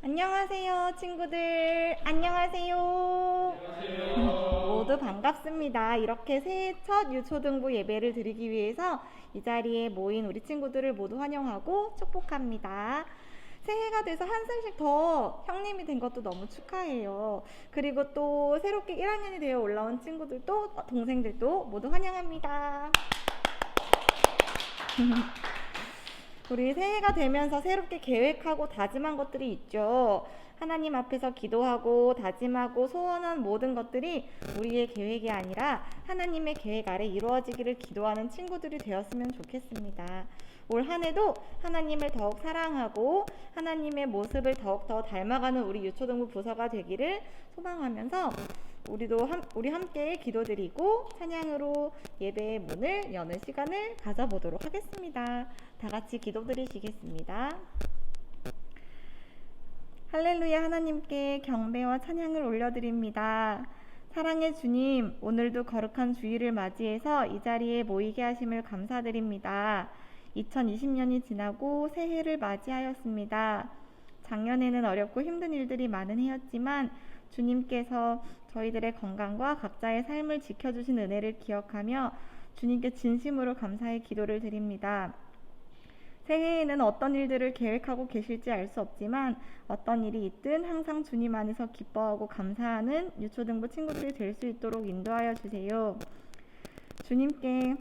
안녕하세요, 친구들. 안녕하세요. 모두 반갑습니다. 이렇게 새해 첫 유초등부 예배를 드리기 위해서 이 자리에 모인 우리 친구들을 모두 환영하고 축복합니다. 새해가 돼서 한 살씩 더 형님이 된 것도 너무 축하해요. 그리고 또 새롭게 1학년이 되어 올라온 친구들도, 동생들도 모두 환영합니다. 우리 새해가 되면서 새롭게 계획하고 다짐한 것들이 있죠. 하나님 앞에서 기도하고 다짐하고 소원한 모든 것들이 우리의 계획이 아니라 하나님의 계획 아래 이루어지기를 기도하는 친구들이 되었으면 좋겠습니다. 올 한 해도 하나님을 더욱 사랑하고 하나님의 모습을 더욱더 닮아가는 우리 유초등부 부서가 되기를 소망하면서 우리 함께 기도드리고 찬양으로 예배의 문을 여는 시간을 가져보도록 하겠습니다. 다 같이 기도드리시겠습니다. 할렐루야. 하나님께 경배와 찬양을 올려드립니다. 사랑의 주님, 오늘도 거룩한 주일을 맞이해서 이 자리에 모이게 하심을 감사드립니다. 2020년이 지나고 새해를 맞이하였습니다. 작년에는 어렵고 힘든 일들이 많은 해였지만 주님께서 저희들의 건강과 각자의 삶을 지켜주신 은혜를 기억하며 주님께 진심으로 감사의 기도를 드립니다. 새해에는 어떤 일들을 계획하고 계실지 알 수 없지만 어떤 일이 있든 항상 주님 안에서 기뻐하고 감사하는 유초등부 친구들이 될 수 있도록 인도하여 주세요. 주님께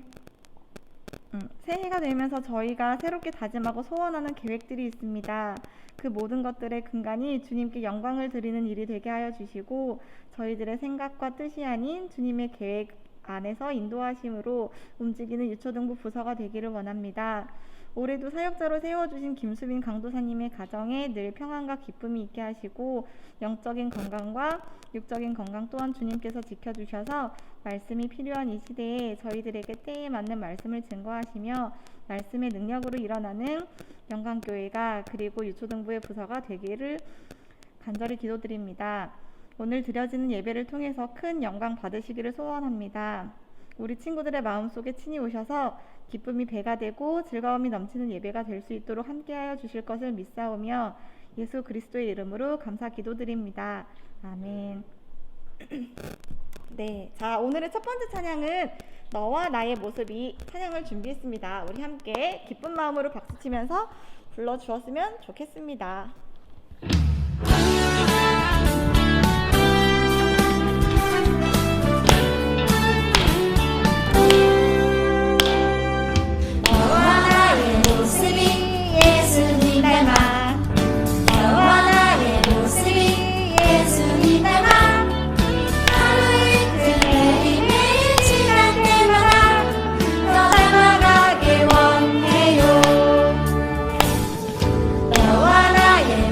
새해가 되면서 저희가 새롭게 다짐하고 소원하는 계획들이 있습니다. 그 모든 것들의 근간이 주님께 영광을 드리는 일이 되게 하여 주시고 저희들의 생각과 뜻이 아닌 주님의 계획 안에서 인도하심으로 움직이는 유초등부 부서가 되기를 원합니다. 올해도 사역자로 세워주신 김수빈 강도사님의 가정에 늘 평안과 기쁨이 있게 하시고 영적인 건강과 육적인 건강 또한 주님께서 지켜주셔서 말씀이 필요한 이 시대에 저희들에게 때에 맞는 말씀을 증거하시며 말씀의 능력으로 일어나는 영광교회가 그리고 유초등부의 부서가 되기를 간절히 기도드립니다. 오늘 드려지는 예배를 통해서 큰 영광 받으시기를 소원합니다. 우리 친구들의 마음속에 친히 오셔서 기쁨이 배가 되고 즐거움이 넘치는 예배가 될 수 있도록 함께하여 주실 것을 믿사오며 예수 그리스도의 이름으로 감사 기도드립니다. 아멘. 네, 자, 오늘의 첫 번째 찬양은 너와 나의 모습이 찬양을 준비했습니다. 우리 함께 기쁜 마음으로 박수치면서 불러주었으면 좋겠습니다. 너와 나의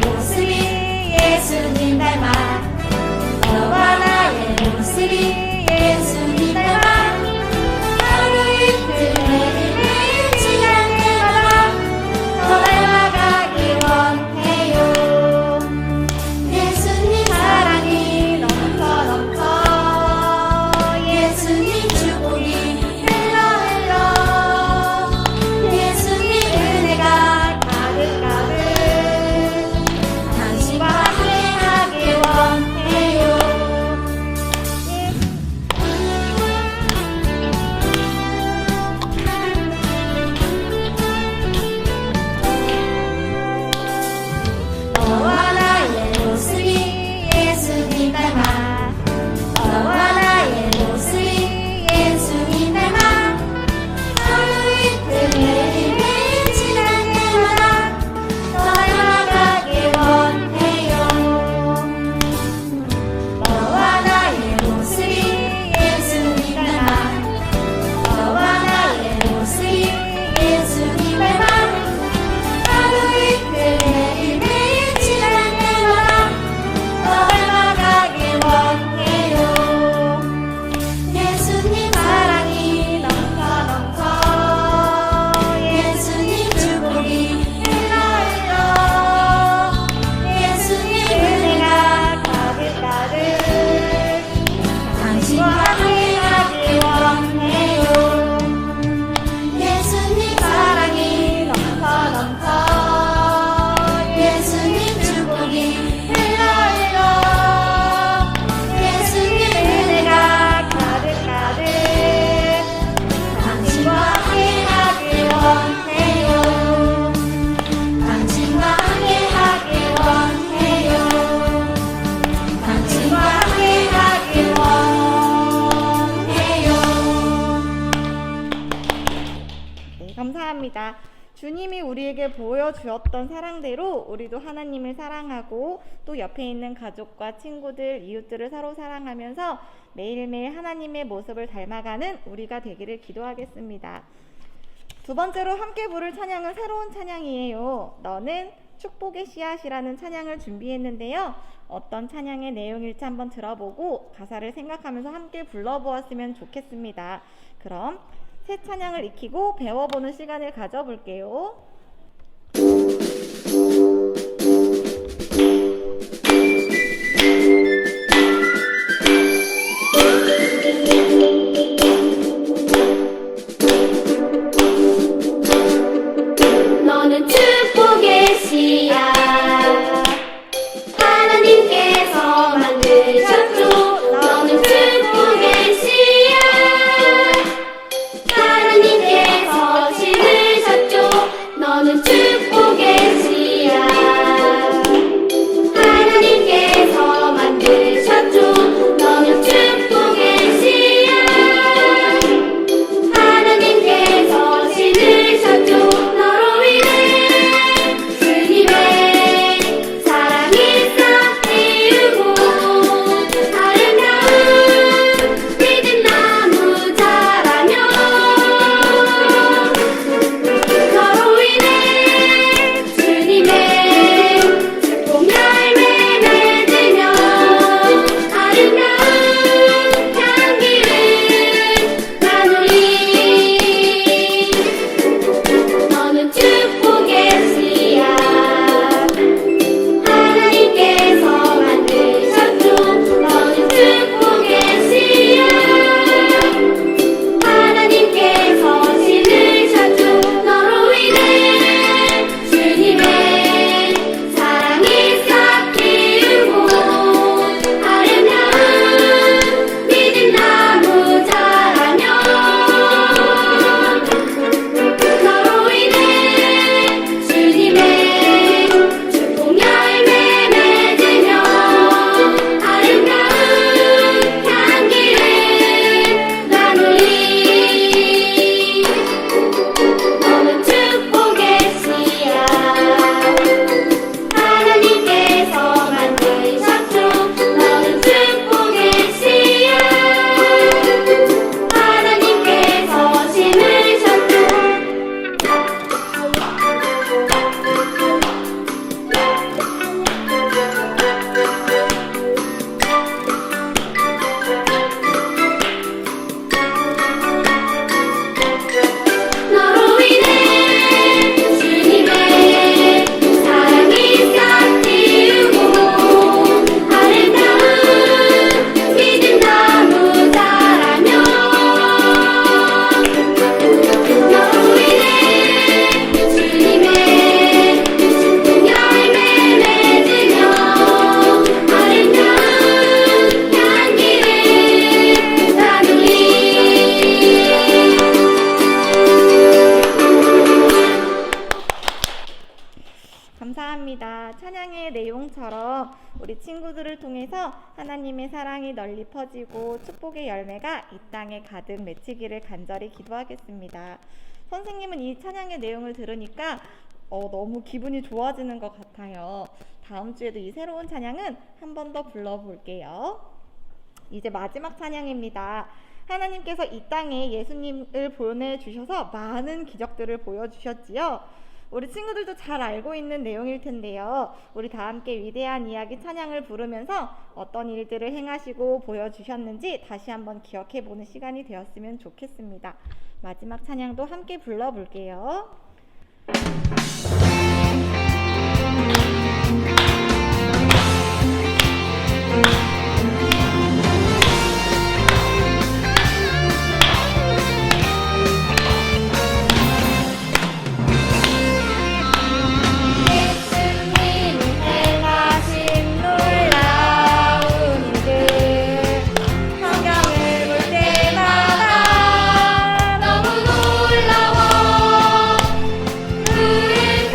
주님이 우리에게 보여주었던 사랑대로 우리도 하나님을 사랑하고 또 옆에 있는 가족과 친구들, 이웃들을 서로 사랑하면서 매일매일 하나님의 모습을 닮아가는 우리가 되기를 기도하겠습니다. 두 번째로 함께 부를 찬양은 새로운 찬양이에요. 너는 축복의 씨앗이라는 찬양을 준비했는데요. 어떤 찬양의 내용일지 한번 들어보고 가사를 생각하면서 함께 불러보았으면 좋겠습니다. 그럼 새 찬양을 익히고 배워보는 시간을 가져볼게요. 너는 축복의 씨앗 하나님께서 만드셨죠. 너는 축복의 씨앗 하나님께서 심으셨죠. 너는 축복의 씨앗 하나님께서 만드셨죠. 너는 축복의 씨앗 하나님께서 심으셨죠. 너로 인해 주님의 사랑이 싹 틔우고 아름다운 믿음 나무 자라며 너로 인해 주님의 축복 열매 맺으며 아름다운 향기를 나누리. 너는 축복의 씨앗 하나님께서 만드셨죠. 너는 축복의 씨앗 하나님께서 심으셨죠. 너로 인해 주님의 사랑이 싹 틔우고 아름다운 믿음 나무 자라며 너로 인해 주님의 축복 열매 맺으며 아름다운 향기를 나누리. 너는 축복의 씨앗 하나님께서 만드셨죠. 너는 축복의 씨앗 하나님께서 심으셨죠. 너로 인해 주님의 사랑이 싹 틔우고 아름다운 믿음 나무 자라며 너로 인해 주님의 축복 열매 맺으며 아름다운 향기를 나누리. 감사합니다. 찬양의 내용처럼 우리 친구들을 통해서 하나님의 사랑이 널리 퍼지고 축복의 열매가 이 땅에 가득 맺히기를 간절히 기도하겠습니다. 선생님은 이 찬양의 내용을 들으니까 너무 기분이 좋아지는 것 같아요. 다음 주에도 이 새로운 찬양은 한 번 더 불러볼게요. 이제 마지막 찬양입니다. 하나님께서 이 땅에 예수님을 보내주셔서 많은 기적들을 보여주셨지요. 우리 친구들도 잘 알고 있는 내용일 텐데요. 우리 다 함께 위대한 이야기 찬양을 부르면서 어떤 일들을 행하시고 보여주셨는지 다시 한번 기억해보는 시간이 되었으면 좋겠습니다. 마지막 찬양도 함께 불러볼게요. 예수님 행하신 놀라운 일들 성경을 볼 때마다 너무 놀라워. 그의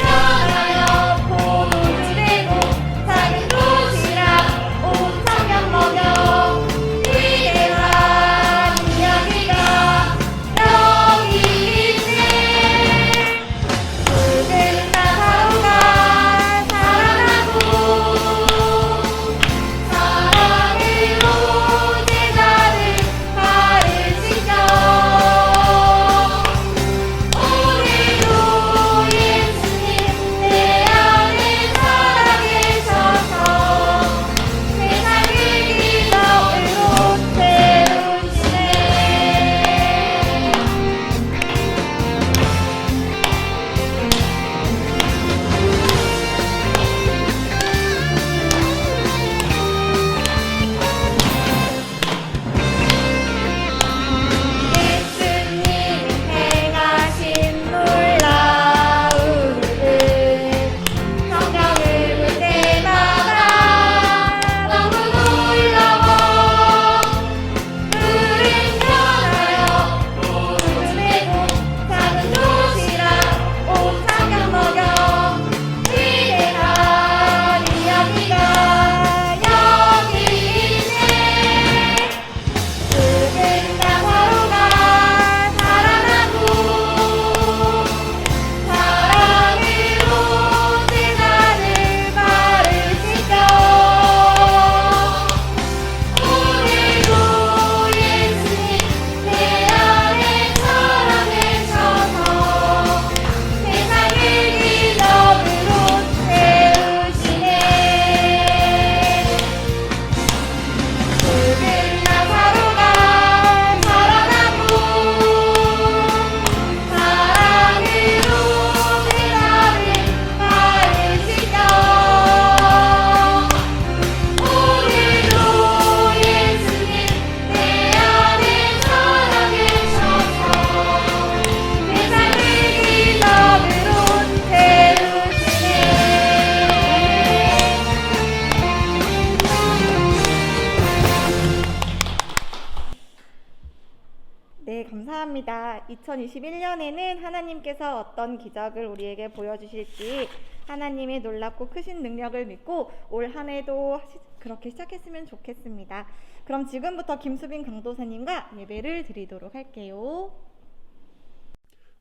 2021년에는 하나님께서 어떤 기적을 우리에게 보여주실지 하나님의 놀랍고 크신 능력을 믿고 올 한 해도 그렇게 시작했으면 좋겠습니다. 그럼 지금부터 김수빈 강도사님과 예배를 드리도록 할게요.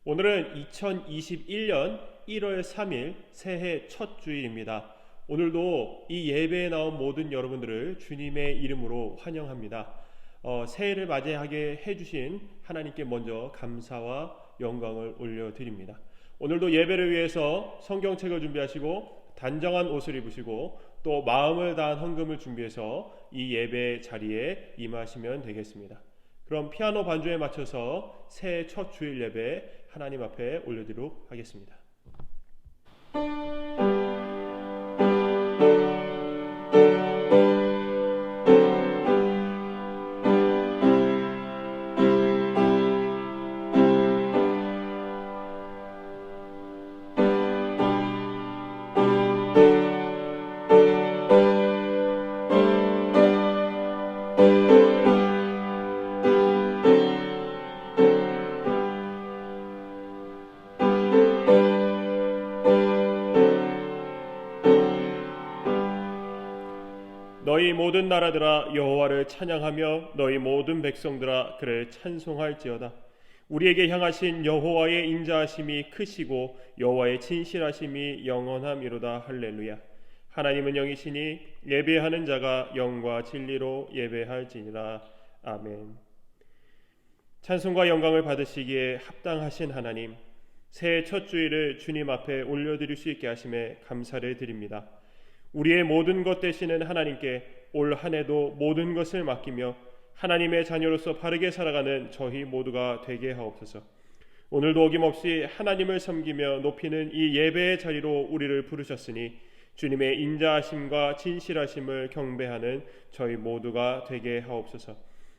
오늘은 2021년 1월 3일 새해 첫 주일입니다. 오늘도 이 예배에 나온 모든 여러분들을 주님의 이름으로 환영합니다. 새해를 맞이하게 해주신 하나님께 먼저 감사와 영광을 올려드립니다. 오늘도 예배를 위해서 성경책을 준비하시고 단정한 옷을 입으시고 또 마음을 다한 헌금을 준비해서 이 예배 자리에 임하시면 되겠습니다. 그럼 피아노 반주에 맞춰서 새해 첫 주일 예배 하나님 앞에 올려드리도록 하겠습니다. 너희 모든 나라들아 여호와를 찬양하며 너희 모든 백성들아 그를 찬송할지어다. 우리에게 향하신 여호와의 인자하심이 크시고 여호와의 진실하심이 영원함이로다. 할렐루야. 하나님은 영이시니 예배하는 자가 영과 진리로 예배할지니라. 아멘. 찬송과 영광을 받으시기에 합당하신 하나님, 새해 첫 주일을 주님 앞에 올려드릴 수 있게 하심에 감사를 드립니다. 우리의 모든 것 되시는 하나님께 올 한 해도 모든 것을 맡기며 하나님의 자녀로서 바르게 살아가는 저희 모두가 되게 하옵소서. 오늘도 어김없이 하나님을 섬기며 높이는 이 예배의 자리로 우리를 부르셨으니 주님의 인자하심과 진실하심을 경배하는 저희 모두가 되게 하옵소서.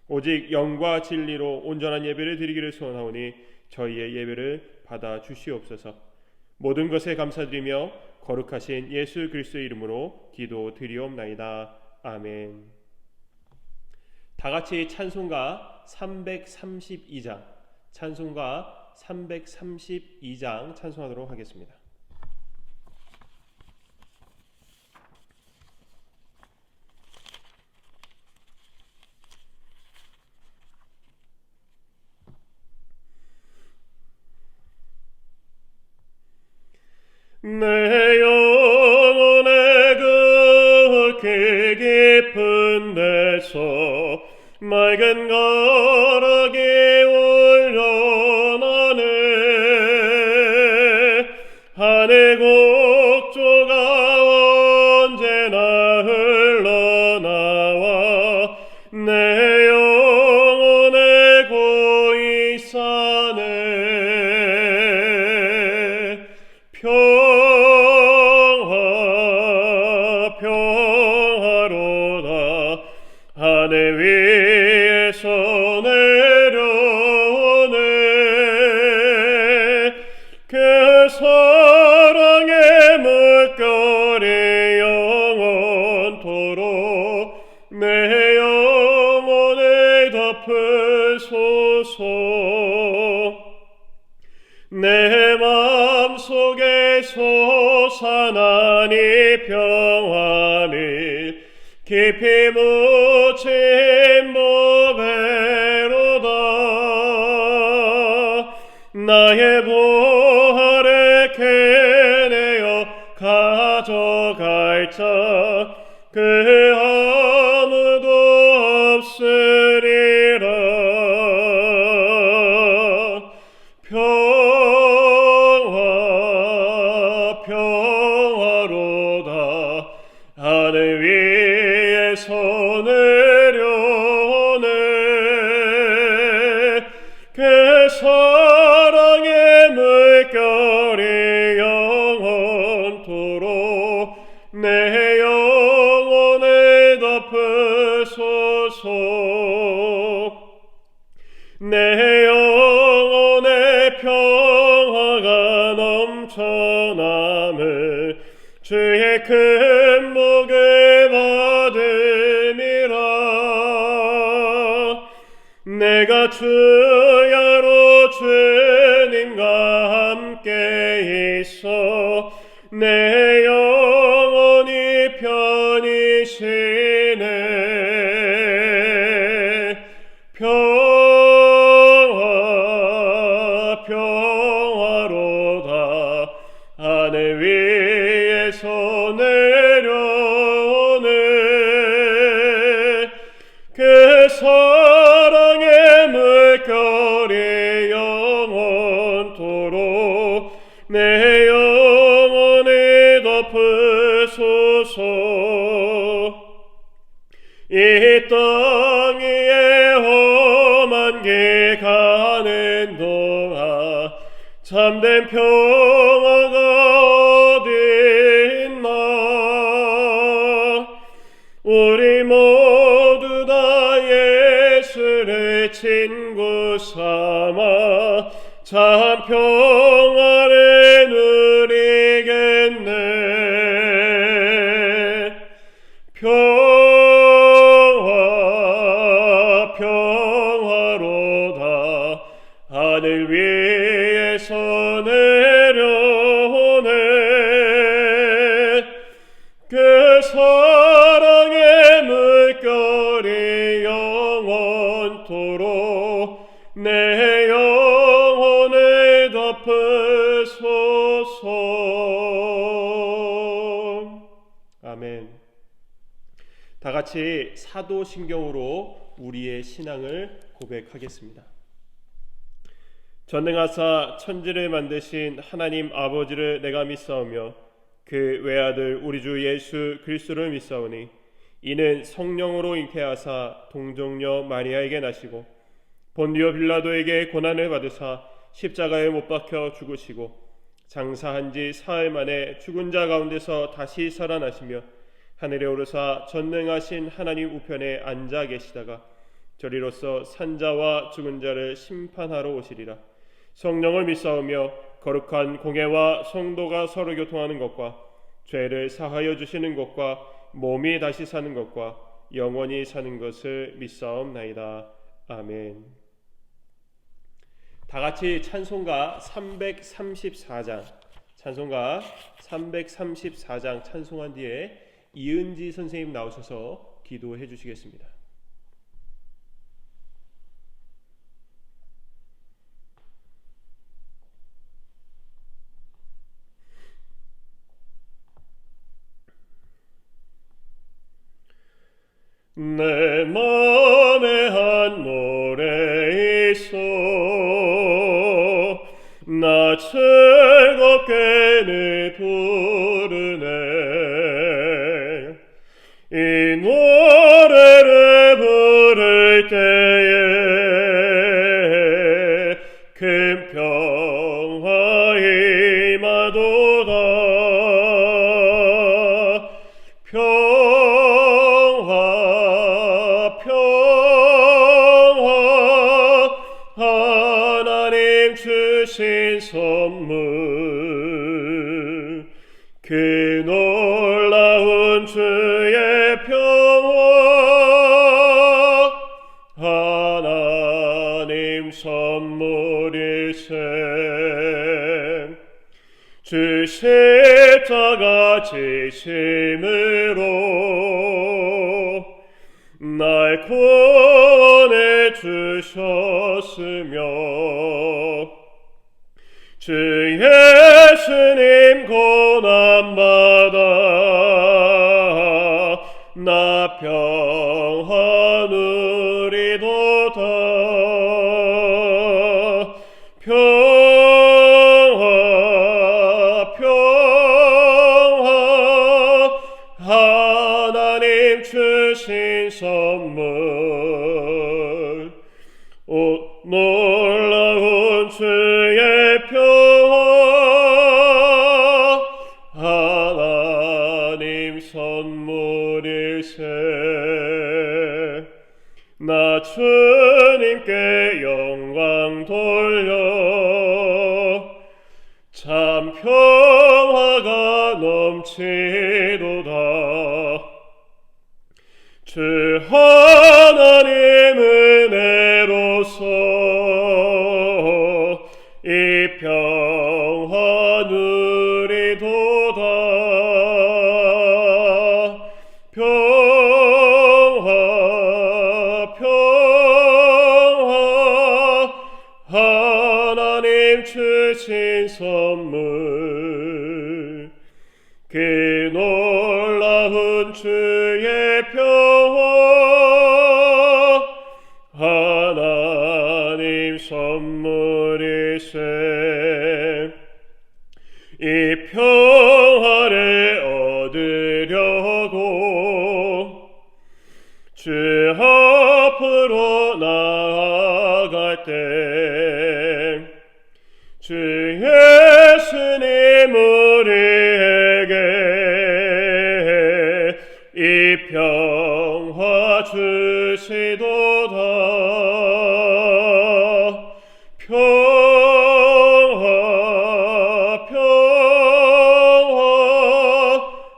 오직 영과 진리로 온전한 예배를 드리기를 소원하오니 저희의 예배를 받아 주시옵소서. 모든 것에 감사드리며 거룩하신 예수 그리스도의 이름으로 기도드리옵나이다. 아멘. 다 같이 찬송가 332장 찬송하도록 하겠습니다. 내 영혼의 그 깊은 데서 맑은 가락이 올려나네. 하늘 곡조가 언제나 흘러나와 내 영혼의 고이 사네. 평화로다. 하늘 위에서 내려오네. 그 사랑의 물결이 영원토록 내 영혼을 덮으소서. 내 맘속에 솟아나니 평안이 깊이 묻힌 보배로다. 나의 보화를 캐내어 가져갈 자 그 아무도 없으리라. 평화로다. 하늘 위에서 내려오네. 그 사랑의 물결이 영원토록 내 영혼을 덮으소서. 내 영혼의 평화가 넘쳐남을 주의 큰 복을 받음이라. 내가 주야로 주님과 함께 있어 내 영혼이 편히 쉬네. 평화 평화로다. 하늘 위에서 내려오네. 그 사랑의 물결이 영원토록 내 영혼을 덮으소서. 이 땅 위에 험한 길 가는 동안 참된 평화가 어디 있나. 우리 모두 다 예수를 친구 삼아 참 평화를 누리겠네. 평화로다. 하늘 위에서 내려오네. 그 사랑의 물결이 영원토록 내 영혼을 덮으소서. 아멘. 다 같이 사도신경으로 우리의 신앙을 고백하겠습니다. 전능하사 천지를 만드신 하나님 아버지를 내가 믿사오며 그 외아들 우리 주 예수 그리스도를 믿사오니 이는 성령으로 잉태하사 동정녀 마리아에게 나시고 본디오 빌라도에게 고난을 받으사 십자가에 못 박혀 죽으시고 장사한 지 사흘 만에 죽은 자 가운데서 다시 살아나시며 하늘에 오르사 전능하신 하나님 우편에 앉아 계시다가 저리로서 산자와 죽은 자를 심판하러 오시리라. 성령을 믿사오며 거룩한 공예와 성도가 서로 교통하는 것과 죄를 사하여 주시는 것과 몸이 다시 사는 것과 영원히 사는 것을 믿사옵나이다. 아멘. 다 같이 찬송가 334장 찬송한 뒤에 이은지 선생님 나오셔서 기도해 주시겠습니다. 내 맘에 한 노래 있어 나 즐겁게 늘 부르네. 이 노래를 부를 때에 큰 평화 임하도다. 하나님 주신 선물 그 놀라운 주의 평화 하나님 선물일세. 주 십자가 지심으로 날 구원해 주셨으며 주 예수님 고난받아 나 평화 누리도다. 평화 하나님 주신 선물 놀라운 주의 평화 하나님 선물일세. 나 주님께 영광 돌려 참 평화가 넘치도다. 주 하나님 은혜로서 주신 선물 그 놀라운 주의 평화 하나님 선물이세 이 평화를 얻으려고 주 앞으로 나아갈 때 주 예수님 우리에게 이 평화 주시도다 평화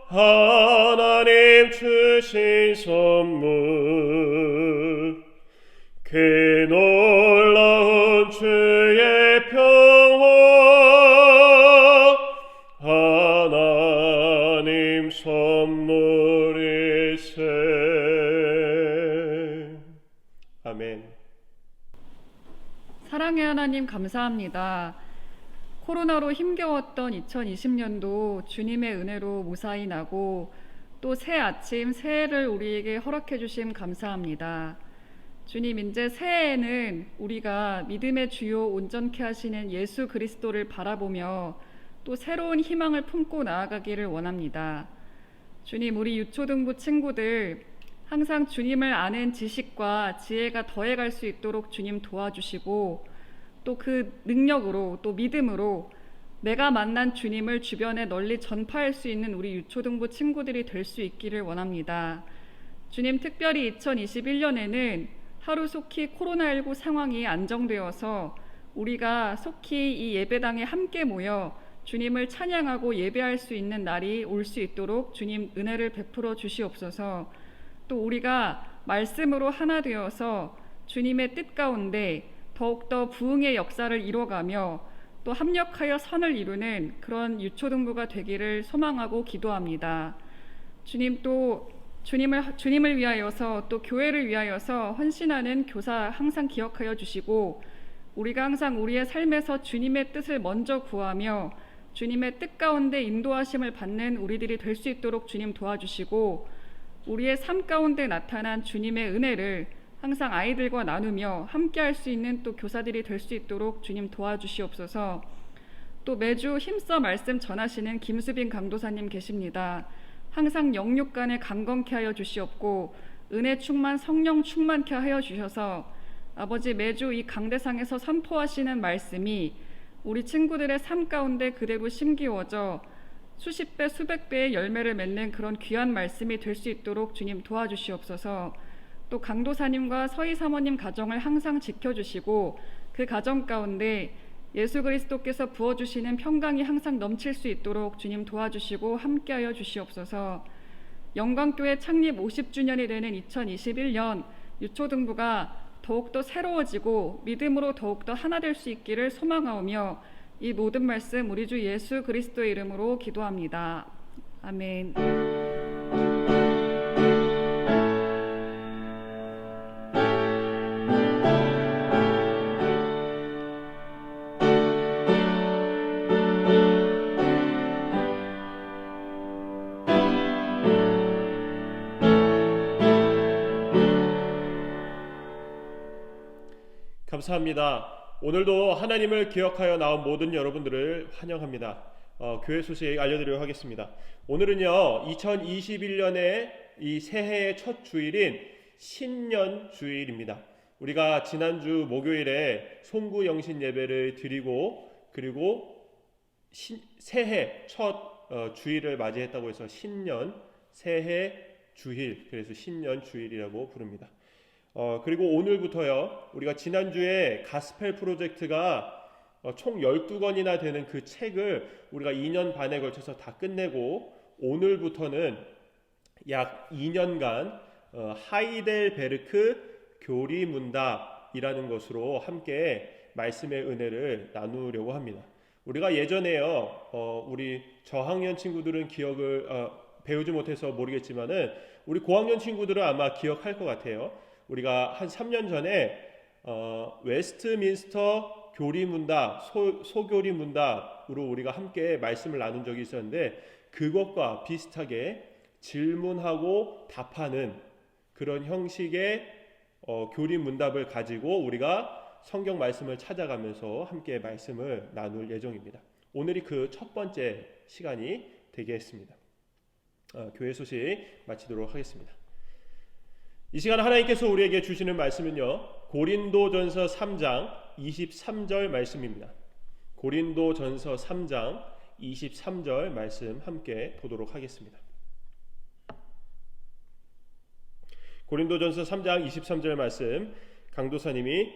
하나님 주신 선물 그 놀라운 주의 평화 하나님 선물이세. 아멘. 사랑의 하나님 감사합니다. 코로나로 힘겨웠던 2020년도 주님의 은혜로 무사히 나고 또 새 아침 새해를 우리에게 허락해 주심 감사합니다. 주님, 이제 새해에는 우리가 믿음의 주요 온전케 하시는 예수 그리스도를 바라보며 또 새로운 희망을 품고 나아가기를 원합니다. 주님, 우리 유초등부 친구들 항상 주님을 아는 지식과 지혜가 더해갈 수 있도록 주님 도와주시고 또 그 능력으로 또 믿음으로 내가 만난 주님을 주변에 널리 전파할 수 있는 우리 유초등부 친구들이 될 수 있기를 원합니다. 주님, 특별히 2021년에는 하루속히 코로나19 상황이 안정되어서 우리가 속히 이 예배당에 함께 모여 주님을 찬양하고 예배할 수 있는 날이 올 수 있도록 주님 은혜를 베풀어 주시옵소서. 또 우리가 말씀으로 하나 되어서 주님의 뜻 가운데 더욱더 부흥의 역사를 이뤄가며 또 합력하여 선을 이루는 그런 유초등부가 되기를 소망하고 기도합니다. 주님, 또 주님을 위하여서 또 교회를 위하여서 헌신하는 교사 항상 기억하여 주시고 우리가 항상 우리의 삶에서 주님의 뜻을 먼저 구하며 주님의 뜻 가운데 인도하심을 받는 우리들이 될 수 있도록 주님 도와주시고 우리의 삶 가운데 나타난 주님의 은혜를 항상 아이들과 나누며 함께 할 수 있는 또 교사들이 될 수 있도록 주님 도와주시옵소서. 또 매주 힘써 말씀 전하시는 김수빈 강도사님 계십니다. 항상 영육간에 강건케 하여 주시옵고 은혜 충만 성령 충만케 하여 주셔서 아버지 매주 이 강대상에서 선포하시는 말씀이 우리 친구들의 삶 가운데 그대로 심기워져 수십 배 수백 배의 열매를 맺는 그런 귀한 말씀이 될 수 있도록 주님 도와주시옵소서. 또 강도사님과 서희 사모님 가정을 항상 지켜주시고 그 가정 가운데 예수 그리스도께서 부어주시는 평강이 항상 넘칠 수 있도록 주님 도와주시고 함께하여 주시옵소서. 영광교회 창립 50주년이 되는 2021년 유초등부가 더욱더 새로워지고 믿음으로 더욱더 하나 될 수 있기를 소망하오며 이 모든 말씀 우리 주 예수 그리스도의 이름으로 기도합니다. 아멘. 감사합니다. 오늘도 하나님을 기억하여 나온 모든 여러분들을 환영합니다. 교회 소식 알려드리도록 하겠습니다. 오늘은요 2021년의 이 새해의 첫 주일인 신년 주일입니다. 우리가 지난주 목요일에 송구 영신 예배를 드리고 그리고 새해 첫 주일을 맞이했다고 해서 신년 새해 주일, 그래서 신년 주일이라고 부릅니다. 그리고 오늘부터요 우리가 지난주에 가스펠 프로젝트가 총 12권이나 되는 그 책을 우리가 2년 반에 걸쳐서 다 끝내고 오늘부터는 약 2년간 하이델베르크 교리문답이라는 것으로 함께 말씀의 은혜를 나누려고 합니다. 우리가 예전에요 우리 저학년 친구들은 기억을 배우지 못해서 모르겠지만은 우리 고학년 친구들은 아마 기억할 것 같아요. 우리가 한 3년 전에 웨스트민스터 교리문답, 소교리문답으로 우리가 함께 말씀을 나눈 적이 있었는데 그것과 비슷하게 질문하고 답하는 그런 형식의 교리문답을 가지고 우리가 성경 말씀을 찾아가면서 함께 말씀을 나눌 예정입니다. 오늘이 그 첫 번째 시간이 되겠습니다. 교회 소식 마치도록 하겠습니다. 이 시간 하나님께서 우리에게 주시는 말씀은요, 고린도전서 3장 23절 말씀입니다. 고린도전서 3장 23절 말씀 함께 보도록 하겠습니다. 고린도전서 3장 23절 말씀 강도사님이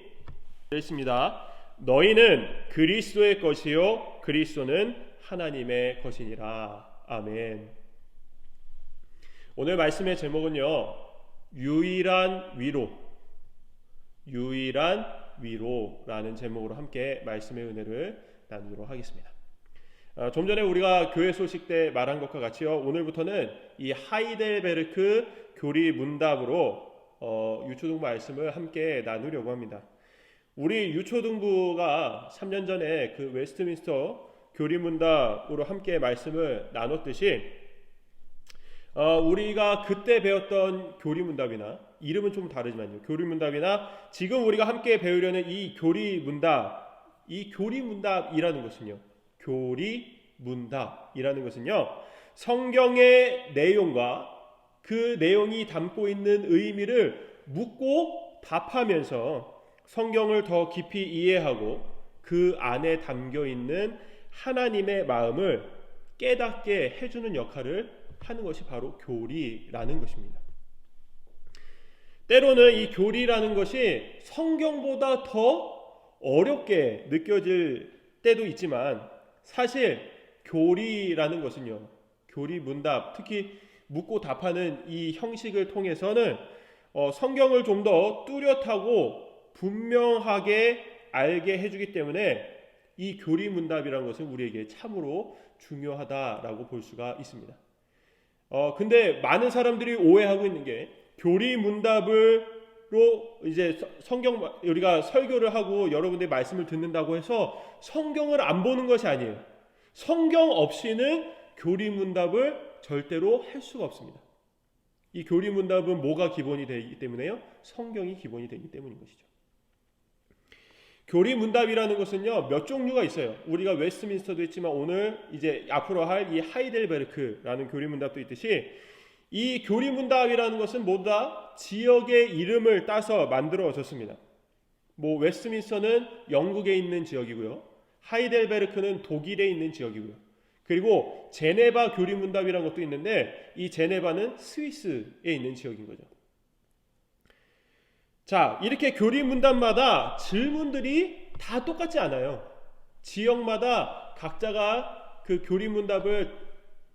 읽습니다. 너희는 그리스도의 것이요 그리스도는 하나님의 것이니라. 아멘. 오늘 말씀의 제목은요, 유일한 위로라는 제목으로 함께 말씀의 은혜를 나누도록 하겠습니다. 좀 전에 우리가 교회 소식 때 말한 것과 같이요, 오늘부터는 이 하이델베르크 교리 문답으로 유초등부 말씀을 함께 나누려고 합니다. 우리 유초등부가 3년 전에 그 웨스트민스터 교리 문답으로 함께 말씀을 나눴듯이 우리가 그때 배웠던 교리 문답이나, 이름은 좀 다르지만요, 교리 문답이나 지금 우리가 함께 배우려는 이 교리 문답이라는 것은요, 성경의 내용과 그 내용이 담고 있는 의미를 묻고 답하면서 성경을 더 깊이 이해하고 그 안에 담겨 있는 하나님의 마음을 깨닫게 해주는 역할을 하는 것이 바로 교리라는 것입니다. 때로는 이 교리라는 것이 성경보다 더 어렵게 느껴질 때도 있지만, 사실 교리라는 것은요, 교리 문답, 특히 묻고 답하는 이 형식을 통해서는 성경을 좀 더 뚜렷하고 분명하게 알게 해주기 때문에 이 교리 문답이라는 것은 우리에게 참으로 중요하다라고 볼 수가 있습니다. 근데 많은 사람들이 오해하고 있는 게, 교리 문답으로 이제 성경, 우리가 설교를 하고 여러분들의 말씀을 듣는다고 해서 성경을 안 보는 것이 아니에요. 성경 없이는 교리 문답을 절대로 할 수가 없습니다. 이 교리 문답은 뭐가 기본이 되기 때문에요? 성경이 기본이 되기 때문인 것이죠. 교리 문답이라는 것은요, 몇 종류가 있어요. 우리가 웨스트민스터도 있지만 오늘 이제 앞으로 할 이 하이델베르크라는 교리 문답도 있듯이, 이 교리 문답이라는 것은 모두 다 지역의 이름을 따서 만들어졌습니다. 웨스트민스터는 영국에 있는 지역이고요, 하이델베르크는 독일에 있는 지역이고요, 그리고 제네바 교리 문답이라는 것도 있는데 이 제네바는 스위스에 있는 지역인 거죠. 자, 이렇게 교리 문답마다 질문들이 다 똑같지 않아요. 지역마다 각자가 그 교리 문답을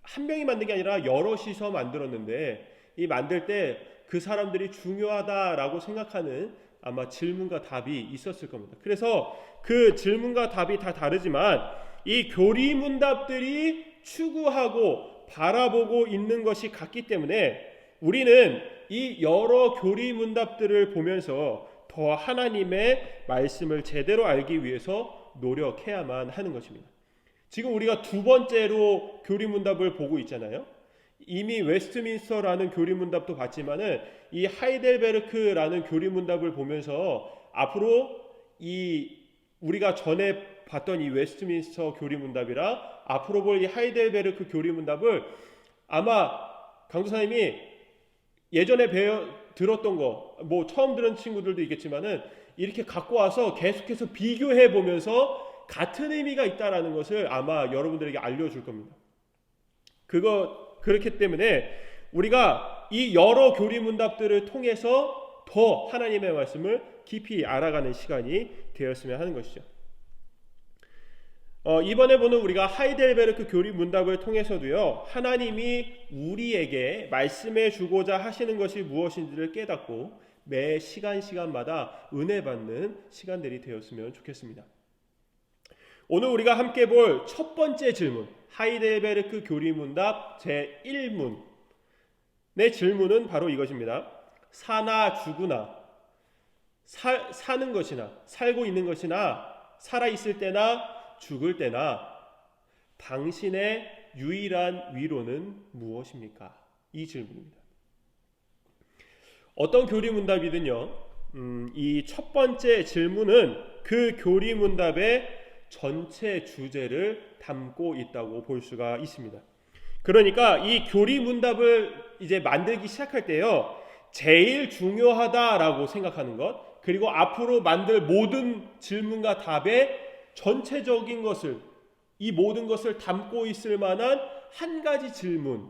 한 명이 만든 게 아니라 여럿이서 만들었는데, 이 만들 때 그 사람들이 중요하다라고 생각하는 아마 질문과 답이 있었을 겁니다. 그래서 그 질문과 답이 다 다르지만 이 교리 문답들이 추구하고 바라보고 있는 것이 같기 때문에 우리는 이 여러 교리 문답들을 보면서 더 하나님의 말씀을 제대로 알기 위해서 노력해야만 하는 것입니다. 지금 우리가 두 번째로 교리 문답을 보고 있잖아요. 이미 웨스트민스터라는 교리 문답도 봤지만은 이 하이델베르크라는 교리 문답을 보면서 앞으로 이 우리가 전에 봤던 이 웨스트민스터 교리 문답이랑 앞으로 볼 이 하이델베르크 교리 문답을 아마 강도사님이 예전에 들었던 거, 처음 들은 친구들도 있겠지만은 이렇게 갖고 와서 계속해서 비교해 보면서 같은 의미가 있다라는 것을 아마 여러분들에게 알려줄 겁니다. 그렇기 때문에 우리가 이 여러 교리 문답들을 통해서 더 하나님의 말씀을 깊이 알아가는 시간이 되었으면 하는 것이죠. 이번에 보는 우리가 하이델베르크 교리 문답을 통해서도요, 하나님이 우리에게 말씀해 주고자 하시는 것이 무엇인지를 깨닫고 매 시간마다 은혜 받는 시간들이 되었으면 좋겠습니다. 오늘 우리가 함께 볼 첫 번째 질문, 하이델베르크 교리 문답 제1문의 질문은 바로 이것입니다. 사나 죽으나, 사는 것이나 살고 있는 것이나 살아있을 때나 죽을 때나 당신의 유일한 위로는 무엇입니까? 이 질문입니다. 어떤 교리문답이든요, 이 첫 번째 질문은 그 교리문답의 전체 주제를 담고 있다고 볼 수가 있습니다. 그러니까 이 교리문답을 이제 만들기 시작할 때요, 제일 중요하다라고 생각하는 것, 그리고 앞으로 만들 모든 질문과 답의 전체적인 것을, 이 모든 것을 담고 있을 만한 한 가지 질문,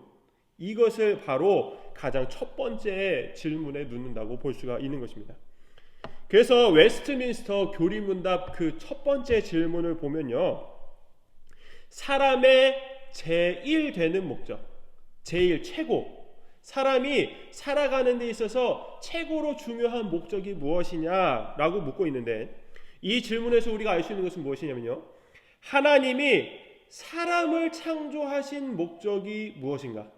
이것을 바로 가장 첫 번째 질문에 넣는다고 볼 수가 있는 것입니다. 그래서 웨스트민스터 교리문답 그 첫 번째 질문을 보면요, 사람의 제일 되는 목적, 제일 최고, 사람이 살아가는 데 있어서 최고로 중요한 목적이 무엇이냐라고 묻고 있는데, 이 질문에서 우리가 알 수 있는 것은 무엇이냐면요, 하나님이 사람을 창조하신 목적이 무엇인가,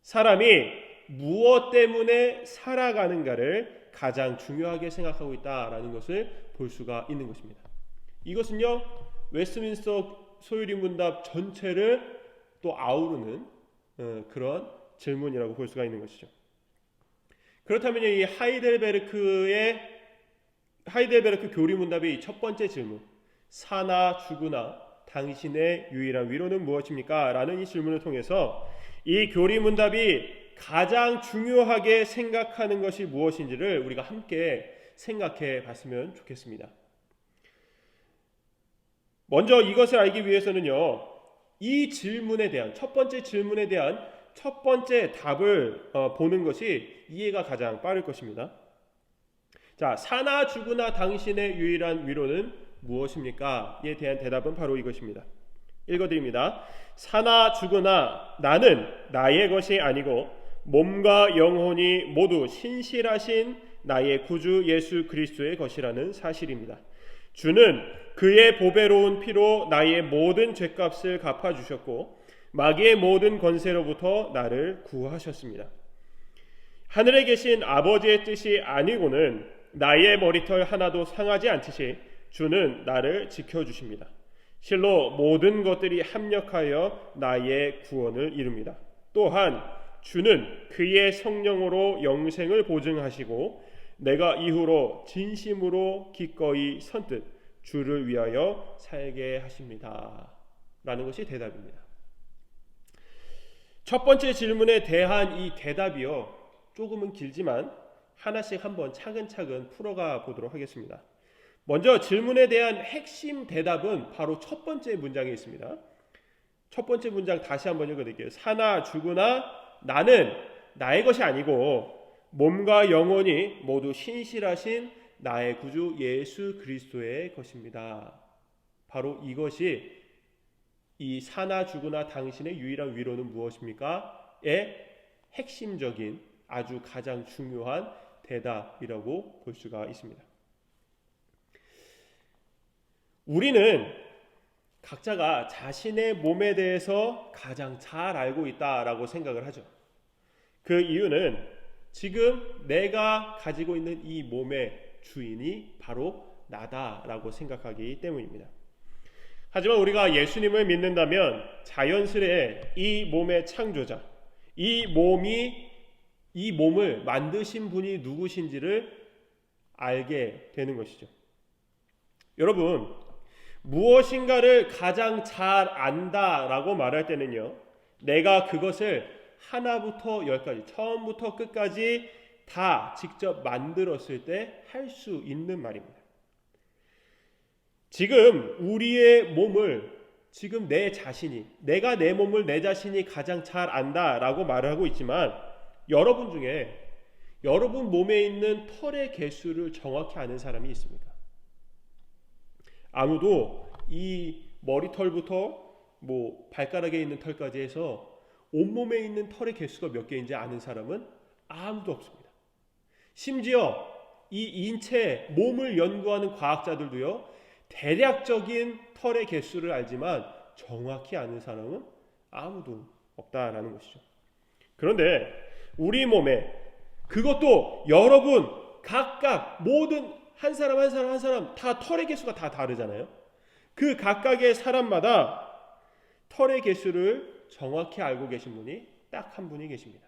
사람이 무엇 때문에 살아가는가를 가장 중요하게 생각하고 있다라는 것을 볼 수가 있는 것입니다. 이것은요, 웨스트민스터 소유리문답 전체를 또 아우르는 그런 질문이라고 볼 수가 있는 것이죠. 그렇다면 이 하이델베르크 교리문답의 이 첫 번째 질문, 사나 죽으나 당신의 유일한 위로는 무엇입니까? 라는 이 질문을 통해서 이 교리문답이 가장 중요하게 생각하는 것이 무엇인지를 우리가 함께 생각해 봤으면 좋겠습니다. 먼저 이것을 알기 위해서는요, 이 질문에 대한, 첫 번째 질문에 대한 첫 번째 답을 보는 것이 이해가 가장 빠를 것입니다. 자, 사나 죽으나 당신의 유일한 위로는 무엇입니까? 에 대한 대답은 바로 이것입니다. 읽어드립니다. 사나 죽으나 나는 나의 것이 아니고 몸과 영혼이 모두 신실하신 나의 구주 예수 그리스도의 것이라는 사실입니다. 주는 그의 보배로운 피로 나의 모든 죄값을 갚아주셨고 마귀의 모든 권세로부터 나를 구하셨습니다. 하늘에 계신 아버지의 뜻이 아니고는 나의 머리털 하나도 상하지 않듯이 주는 나를 지켜주십니다. 실로 모든 것들이 합력하여 나의 구원을 이룹니다. 또한 주는 그의 성령으로 영생을 보증하시고 내가 이후로 진심으로 기꺼이 선뜻 주를 위하여 살게 하십니다. 라는 것이 대답입니다. 첫 번째 질문에 대한 이 대답이요, 조금은 길지만 하나씩 한번 차근차근 풀어가 보도록 하겠습니다. 먼저 질문에 대한 핵심 대답은 바로 첫 번째 문장에 있습니다. 첫 번째 문장 다시 한번 읽어드릴게요. 사나 죽으나 나는 나의 것이 아니고 몸과 영혼이 모두 신실하신 나의 구주 예수 그리스도의 것입니다. 바로 이것이 이 사나 죽으나 당신의 유일한 위로는 무엇입니까? 의 핵심적인 아주 가장 중요한 대답이라고 볼 수가 있습니다. 우리는 각자가 자신의 몸에 대해서 가장 잘 알고 있다라고 생각을 하죠. 그 이유는 지금 내가 가지고 있는 이 몸의 주인이 바로 나다라고 생각하기 때문입니다. 하지만 우리가 예수님을 믿는다면 자연스레 이 몸의 창조자, 이 몸을 만드신 분이 누구신지를 알게 되는 것이죠. 여러분, 무엇인가를 가장 잘 안다라고 말할 때는요, 내가 그것을 하나부터 열까지, 처음부터 끝까지 다 직접 만들었을 때 할 수 있는 말입니다. 지금 우리의 몸을, 지금 내 자신이, 내가 내 몸을 내 자신이 가장 잘 안다라고 말을 하고 있지만, 여러분 중에 여러분 몸에 있는 털의 개수를 정확히 아는 사람이 있습니까? 아무도 이 머리털부터 발가락에 있는 털까지 해서 온몸에 있는 털의 개수가 몇 개인지 아는 사람은 아무도 없습니다. 심지어 이 인체, 몸을 연구하는 과학자들도요, 대략적인 털의 개수를 알지만 정확히 아는 사람은 아무도 없다라는 것이죠. 그런데 우리 몸에, 그것도 여러분 각각 모든 한 사람 한 사람 한 사람 다 털의 개수가 다 다르잖아요. 그 각각의 사람마다 털의 개수를 정확히 알고 계신 분이 딱 한 분이 계십니다.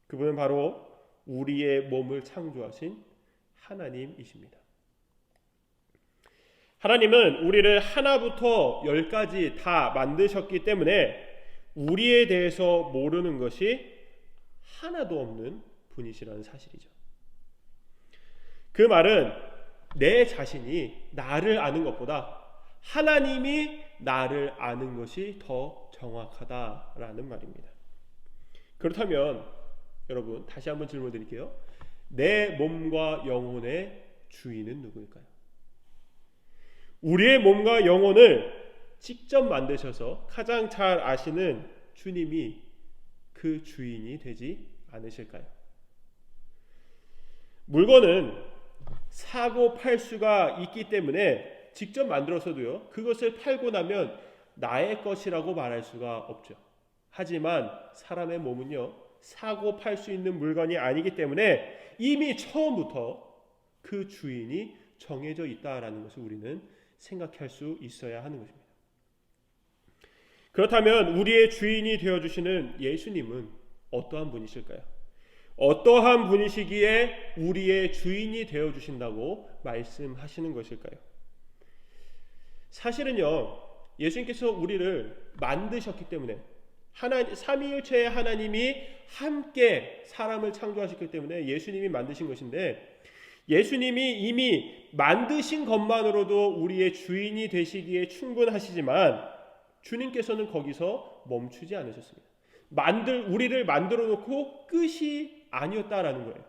그분은 바로 우리의 몸을 창조하신 하나님이십니다. 하나님은 우리를 하나부터 열까지 다 만드셨기 때문에 우리에 대해서 모르는 것이 하나도 없는 분이시라는 사실이죠. 그 말은 내 자신이 나를 아는 것보다 하나님이 나를 아는 것이 더 정확하다라는 말입니다. 그렇다면 여러분 다시 한번 질문 드릴게요. 내 몸과 영혼의 주인은 누구일까요? 우리의 몸과 영혼을 직접 만드셔서 가장 잘 아시는 주님이 그 주인이 되지 않으실까요? 물건은 사고 팔 수가 있기 때문에 직접 만들어서도요, 그것을 팔고 나면 나의 것이라고 말할 수가 없죠. 하지만 사람의 몸은요, 사고 팔 수 있는 물건이 아니기 때문에 이미 처음부터 그 주인이 정해져 있다라는 것을 우리는 생각할 수 있어야 하는 것입니다. 그렇다면 우리의 주인이 되어주시는 예수님은 어떠한 분이실까요? 어떠한 분이시기에 우리의 주인이 되어주신다고 말씀하시는 것일까요? 사실은요, 예수님께서 우리를 만드셨기 때문에 삼위일체의 하나님이 함께 사람을 창조하셨기 때문에 예수님이 만드신 것인데, 예수님이 이미 만드신 것만으로도 우리의 주인이 되시기에 충분하시지만 주님께서는 거기서 멈추지 않으셨습니다. 우리를 만들어 놓고 끝이 아니었다라는 거예요.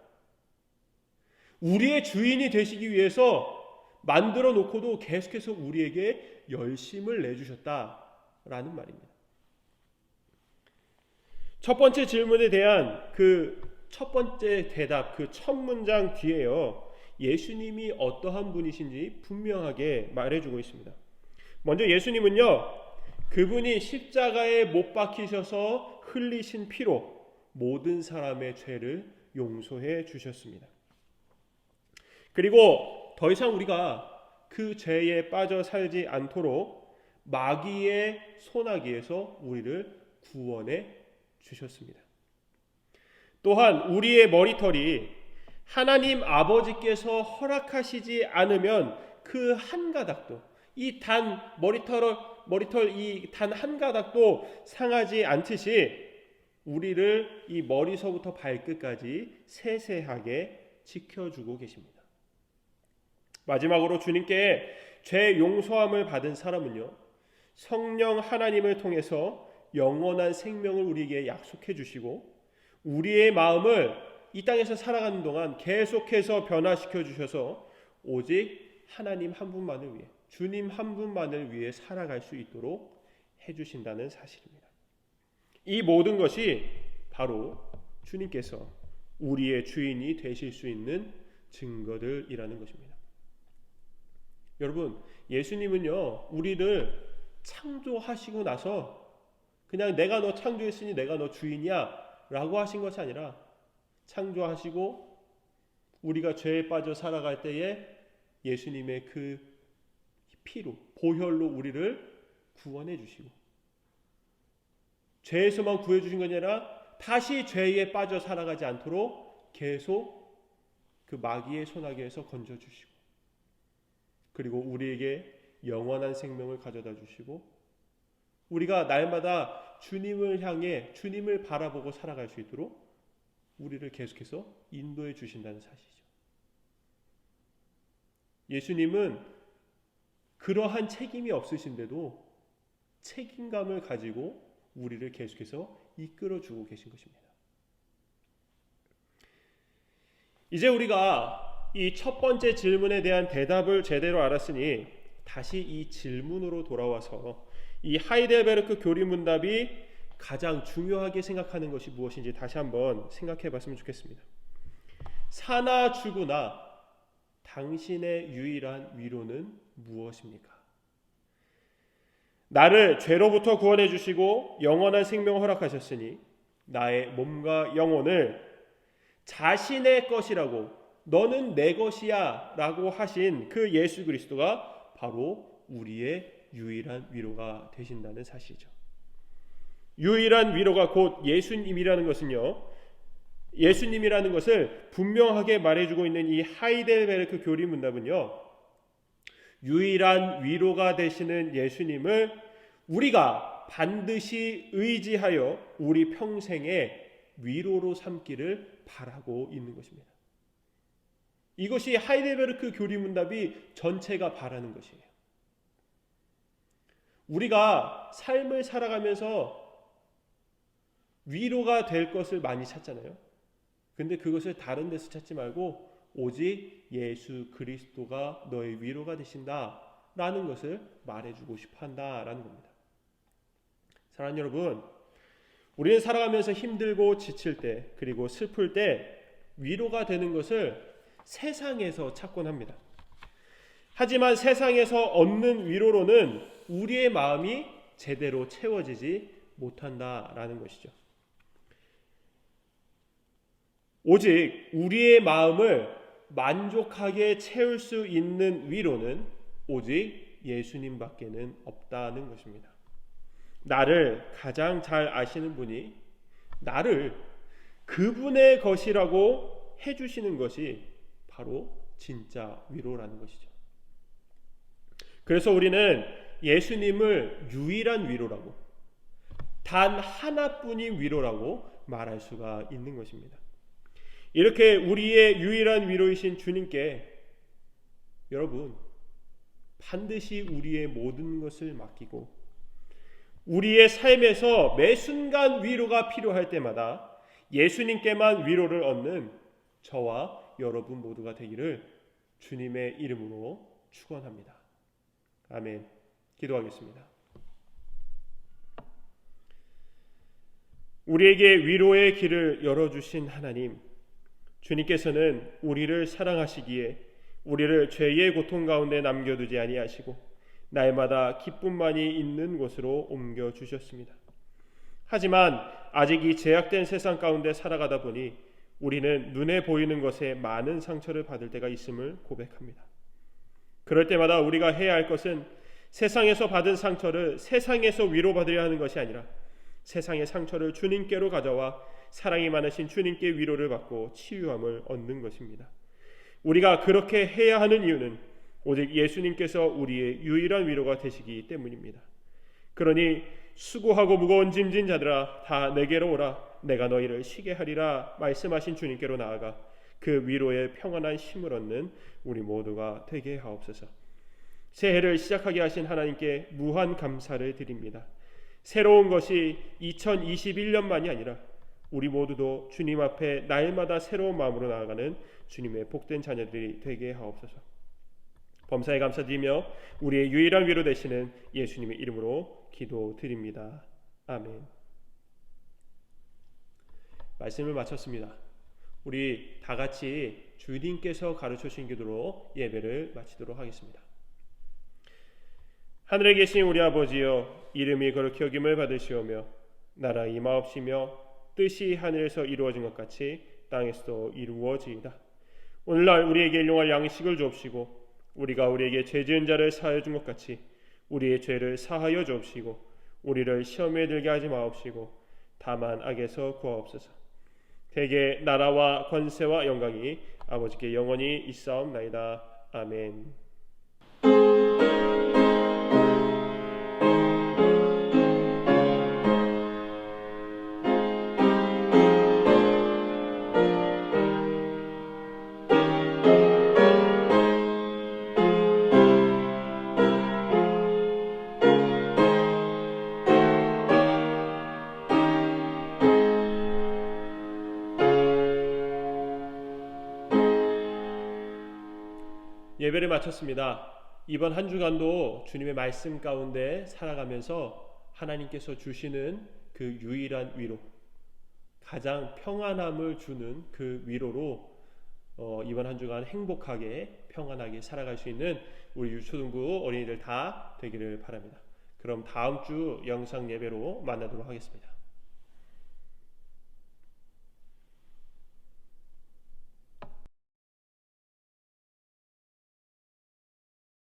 우리의 주인이 되시기 위해서 만들어 놓고도 계속해서 우리에게 열심을 내주셨다라는 말입니다. 첫 번째 질문에 대한 그 첫 번째 대답, 그 첫 문장 뒤에요, 예수님이 어떠한 분이신지 분명하게 말해주고 있습니다. 먼저 예수님은요, 그분이 십자가에 못 박히셔서 흘리신 피로 모든 사람의 죄를 용서해 주셨습니다. 그리고 더 이상 우리가 그 죄에 빠져 살지 않도록 마귀의 소나기에서 우리를 구원해 주셨습니다. 또한 우리의 머리털이 하나님 아버지께서 허락하시지 않으면 그 한 가닥도, 이 단 머리털 이 단 한 가닥도 상하지 않듯이 우리를 이 머리서부터 발끝까지 세세하게 지켜주고 계십니다. 마지막으로 주님께 죄 용서함을 받은 사람은요, 성령 하나님을 통해서 영원한 생명을 우리에게 약속해 주시고 우리의 마음을 이 땅에서 살아가는 동안 계속해서 변화시켜 주셔서 오직 하나님 한 분만을 위해, 주님 한 분만을 위해 살아갈 수 있도록 해주신다는 사실입니다. 이 모든 것이 바로 주님께서 우리의 주인이 되실 수 있는 증거들이라는 것입니다. 여러분, 예수님은요, 우리를 창조하시고 나서 그냥 내가 너 창조했으니 내가 너 주인이야 라고 하신 것이 아니라, 창조하시고 우리가 죄에 빠져 살아갈 때에 예수님의 그 피로, 보혈로 우리를 구원해 주시고, 죄에서만 구해 주신 것이 아니라 다시 죄에 빠져 살아가지 않도록 계속 그 마귀의 소나기에서 건져 주시고, 그리고 우리에게 영원한 생명을 가져다 주시고, 우리가 날마다 주님을 향해 주님을 바라보고 살아갈 수 있도록 우리를 계속해서 인도해 주신다는 사실이죠. 예수님은 그러한 책임이 없으신데도 책임감을 가지고 우리를 계속해서 이끌어주고 계신 것입니다. 이제 우리가 이 첫 번째 질문에 대한 대답을 제대로 알았으니 다시 이 질문으로 돌아와서 이 하이델베르크 교리문답이 가장 중요하게 생각하는 것이 무엇인지 다시 한번 생각해 봤으면 좋겠습니다. 사나 죽으나 당신의 유일한 위로는 무엇입니까? 나를 죄로부터 구원해 주시고 영원한 생명을 허락하셨으니 나의 몸과 영혼을 자신의 것이라고 너는 내 것이야 라고 하신 그 예수 그리스도가 바로 우리의 유일한 위로가 되신다는 사실이죠. 유일한 위로가 곧 예수님이라는 것은요, 예수님이라는 것을 분명하게 말해주고 있는 이 하이델베르크 교리 문답은요, 유일한 위로가 되시는 예수님을 우리가 반드시 의지하여 우리 평생의 위로로 삼기를 바라고 있는 것입니다. 이것이 하이델베르크 교리 문답이 전체가 바라는 것이에요. 우리가 삶을 살아가면서 위로가 될 것을 많이 찾잖아요. 근데 그것을 다른 데서 찾지 말고 오직 예수 그리스도가 너의 위로가 되신다 라는 것을 말해주고 싶어 한다라는 겁니다. 사랑하는 여러분, 우리는 살아가면서 힘들고 지칠 때, 그리고 슬플 때 위로가 되는 것을 세상에서 찾곤 합니다. 하지만 세상에서 얻는 위로로는 우리의 마음이 제대로 채워지지 못한다라는 것이죠. 오직 우리의 마음을 만족하게 채울 수 있는 위로는 오직 예수님밖에는 없다는 것입니다. 나를 가장 잘 아시는 분이 나를 그분의 것이라고 해주시는 것이 바로 진짜 위로라는 것이죠. 그래서 우리는 예수님을 유일한 위로라고, 단 하나뿐인 위로라고 말할 수가 있는 것입니다. 이렇게 우리의 유일한 위로이신 주님께 여러분 반드시 우리의 모든 것을 맡기고 우리의 삶에서 매 순간 위로가 필요할 때마다 예수님께만 위로를 얻는 저와 여러분 모두가 되기를 주님의 이름으로 축원합니다. 아멘. 기도하겠습니다. 우리에게 위로의 길을 열어주신 하나님, 주님께서는 우리를 사랑하시기에 우리를 죄의 고통 가운데 남겨두지 아니하시고 날마다 기쁨만이 있는 곳으로 옮겨주셨습니다. 하지만 아직 이 제약된 세상 가운데 살아가다 보니 우리는 눈에 보이는 것에 많은 상처를 받을 때가 있음을 고백합니다. 그럴 때마다 우리가 해야 할 것은 세상에서 받은 상처를 세상에서 위로받으려 하는 것이 아니라 세상의 상처를 주님께로 가져와 사랑이 많으신 주님께 위로를 받고 치유함을 얻는 것입니다. 우리가 그렇게 해야 하는 이유는 오직 예수님께서 우리의 유일한 위로가 되시기 때문입니다. 그러니 수고하고 무거운 짐진 자들아 다 내게로 오라, 내가 너희를 쉬게 하리라 말씀하신 주님께로 나아가 그 위로의 평안한 힘을 얻는 우리 모두가 되게 하옵소서. 새해를 시작하게 하신 하나님께 무한 감사를 드립니다. 새로운 것이 2021년만이 아니라 우리 모두도 주님 앞에 날마다 새로운 마음으로 나아가는 주님의 복된 자녀들이 되게 하옵소서. 범사에 감사드리며 우리의 유일한 위로 되시는 예수님의 이름으로 기도드립니다. 아멘. 말씀을 마쳤습니다. 우리 다 같이 주님께서 가르쳐 주신 기도로 예배를 마치도록 하겠습니다. 하늘에 계신 우리 아버지여, 이름이 거룩히 여김을 받으시오며 나라 임하옵시며 뜻이 하늘에서 이루어진 것 같이 땅에서도 이루어지이다. 오늘날 우리에게 일용할 양식을 주옵시고 우리가 우리에게 죄 지은 자를 사하여 준 것 같이 우리의 죄를 사하여 주옵시고 우리를 시험에 들게 하지 마옵시고 다만 악에서 구하옵소서. 대개 나라와 권세와 영광이 아버지께 영원히 있사옵나이다. 아멘. 예배를 마쳤습니다. 이번 한 주간도 주님의 말씀 가운데 살아가면서 하나님께서 주시는 그 유일한 위로, 가장 평안함을 주는 그 위로로 이번 한 주간 행복하게 평안하게 살아갈 수 있는 우리 유초등부 어린이들 다 되기를 바랍니다. 그럼 다음 주 영상 예배로 만나도록 하겠습니다.